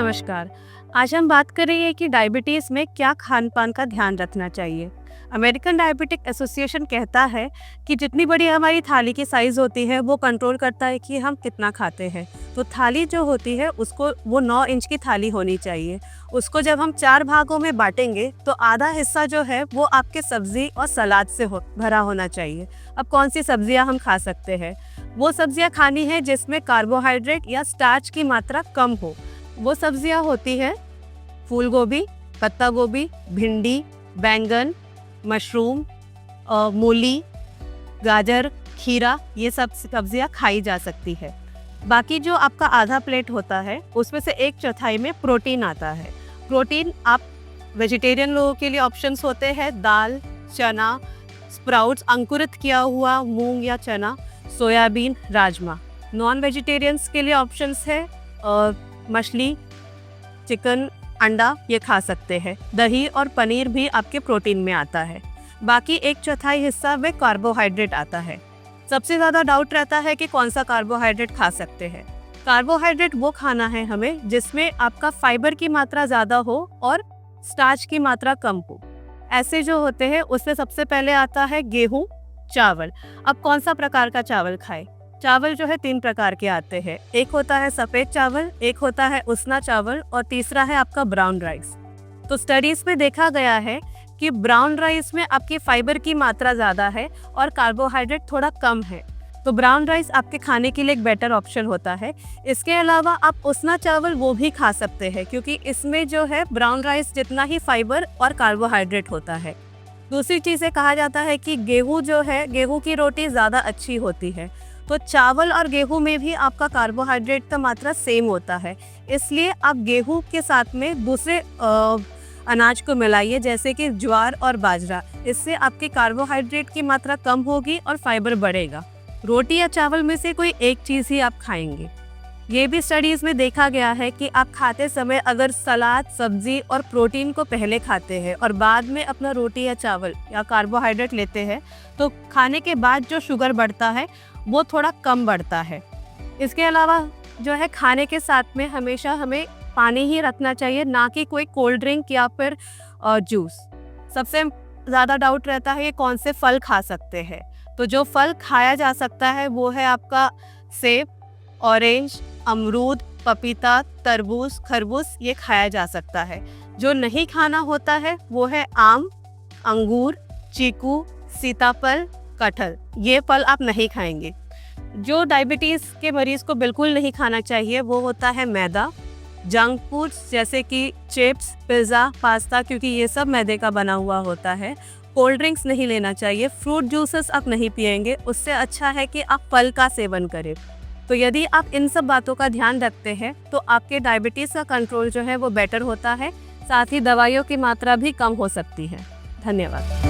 नमस्कार। आज हम बात करेंगे कि डायबिटीज़ में क्या खान-पान का ध्यान रखना चाहिए। अमेरिकन डायबिटिक एसोसिएशन कहता है कि जितनी बड़ी हमारी थाली की साइज़ होती है, वो कंट्रोल करता है कि हम कितना खाते हैं। तो थाली जो होती है, उसको वो 9 इंच की थाली होनी चाहिए। उसको जब हम 4 भागों में बाँटेंगे, तो आधा हिस्सा जो है, वो आपके सब्ज़ी और सलाद से भरा होना चाहिए। अब कौन-सी सब्ज़ियाँ हम खा सकते हैं? वो सब्ज़ियाँ खानी है जिसमें कार्बोहाइड्रेट या स्टार्च की मात्रा कम हो। वो सब्जियां होती है फूल गोभी, पत्ता गोभी, भिंडी, बैंगन, मशरूम, मूली, गाजर, खीरा, ये सब सब्जियां खाई जा सकती है। बाकी जो आपका आधा प्लेट होता है, उसमें से 1/4 में प्रोटीन आता है। प्रोटीन आप वेजिटेरियन लोगों के लिए ऑप्शंस होते हैं दाल, चना, स्प्राउट्स, अंकुरित किया हुआ मूंग या चना, सोयाबीन, राजमा। नॉन वेजिटेरियंस के लिए ऑप्शंस है मछली, चिकन, अंडा, ये खा सकते हैं। दही और पनीर भी आपके प्रोटीन में आता है। बाकी 1/4 हिस्सा में कार्बोहाइड्रेट आता है। सबसे ज़्यादा डाउट रहता है कि कौन सा कार्बोहाइड्रेट खा सकते हैं। कार्बोहाइड्रेट वो खाना है हमें जिसमें आपका फाइबर की मात्रा ज़्यादा हो और स्टार्च की मात्रा कम हो। ऐसे जो होते हैं उसमें सबसे पहले आता है गेहूँ, चावल। अब कौन सा प्रकार का चावल खाएं? चावल जो है 3 प्रकार के आते हैं। एक होता है सफ़ेद चावल, एक होता है उसना चावल और तीसरा है आपका ब्राउन राइस। तो स्टडीज़ में देखा गया है कि ब्राउन राइस में आपकी फाइबर की मात्रा ज़्यादा है और कार्बोहाइड्रेट थोड़ा कम है। तो ब्राउन राइस आपके खाने के लिए एक बेटर ऑप्शन होता है। इसके अलावा आप उसना चावल वो भी खा सकते हैं क्योंकि इसमें जो है ब्राउन राइस जितना ही फाइबर और कार्बोहाइड्रेट होता है। दूसरी चीज़ कहा जाता है कि गेहूँ जो है, गेहूँ की रोटी ज़्यादा अच्छी होती है। तो चावल और गेहूं में भी आपका कार्बोहाइड्रेट का मात्रा सेम होता है, इसलिए आप गेहूं के साथ में दूसरे अनाज को मिलाइए जैसे कि ज्वार और बाजरा। इससे आपके कार्बोहाइड्रेट की मात्रा कम होगी और फाइबर बढ़ेगा। रोटी या चावल में से कोई एक चीज़ ही आप खाएंगे। ये भी स्टडीज़ में देखा गया है कि आप खाते समय अगर सलाद, सब्जी और प्रोटीन को पहले खाते हैं और बाद में अपना रोटी या चावल या कार्बोहाइड्रेट लेते हैं, तो खाने के बाद जो शुगर बढ़ता है वो थोड़ा कम बढ़ता है। इसके अलावा जो है खाने के साथ में हमेशा हमें पानी ही रखना चाहिए, ना कि कोई कोल्ड ड्रिंक या फिर जूस। सबसे ज़्यादा डाउट रहता है ये कौन से फल खा सकते हैं। तो जो फल खाया जा सकता है वो है आपका सेब, ऑरेंज, अमरूद, पपीता, तरबूज, खरबूज, ये खाया जा सकता है। जो नहीं खाना होता है वो है आम, अंगूर, चीकू, सीताफल, कटहल, ये फल आप नहीं खाएंगे। जो डायबिटीज़ के मरीज़ को बिल्कुल नहीं खाना चाहिए वो होता है मैदा, जंक फूड्स जैसे कि चिप्स, पिज़्ज़ा, पास्ता, क्योंकि ये सब मैदे का बना हुआ होता है। कोल्ड ड्रिंक्स नहीं लेना चाहिए, फ्रूट जूसेस आप नहीं पिएंगे, उससे अच्छा है कि आप फल का सेवन करें। तो यदि आप इन सब बातों का ध्यान रखते हैं तो आपके डायबिटीज़ का कंट्रोल जो है वो बेटर होता है, साथ ही दवाइयों की मात्रा भी कम हो सकती है। धन्यवाद।